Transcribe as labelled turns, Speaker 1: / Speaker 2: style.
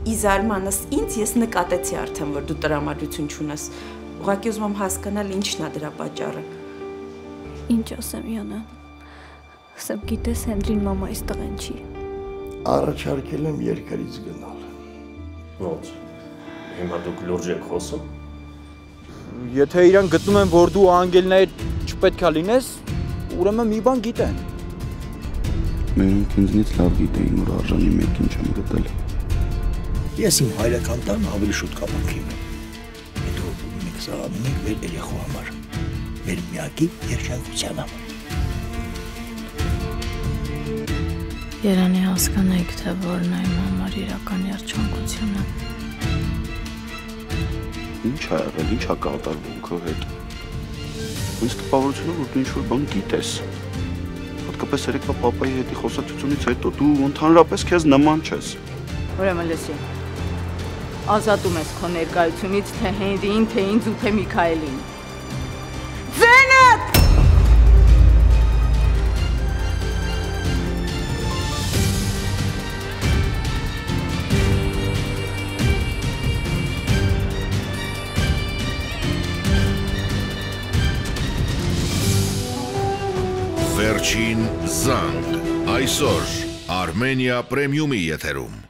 Speaker 1: իզարմանս ինձ ես նկատեցի արդեն, որ դու տրամադրություն չունես։ Ուղղակի ուզում եմ հասկանալ ինչն է դրա պատճառը։
Speaker 2: Ինչ ասեմ, Յանը։ Սև գիտես Հենրին մամայիս տղեն չի։
Speaker 3: Առաջարկել եմ երկրից գնալ։
Speaker 4: Ոնց։ Հիմա դուք լուրջ եք խոսում։
Speaker 5: Եթե իրան գտնում են, որ դու անգելնայի չպետք է լինես, ուրեմն մի բան գիտեն։
Speaker 6: Մենք ինձնից լավ գիտեին, որ արժանի մեկին չեմ գտել։
Speaker 3: Ես իմ հայրական տան ավելի շուտ կապանքիմ եմ։ Հետո մենք զարանում ենք մեր երեխու համար, մեր միակի երջանկության համար։
Speaker 2: Երանի հասկանայիք, թե որն է իմ համար իրական երջանկությունը։
Speaker 6: Ինչ ա եղել, ինչ ա կատարվում քո հետ։ Ինձ տպավորություն է, որ դու ինչ-որ բան գիտես։ Հատկապես երեկվա պապայի հետի խոսակցությունից հետո դու ընդհանրապես քեզ նման չես։
Speaker 7: Ուրեմն լսի։ Ազատում ես քո ներկայությունից թե Հենրիին, թե ինձ ու թե Միքայելին։ Ձենդ!
Speaker 8: Վերջին զանգ այսօր Armenia Premium-ի եթերում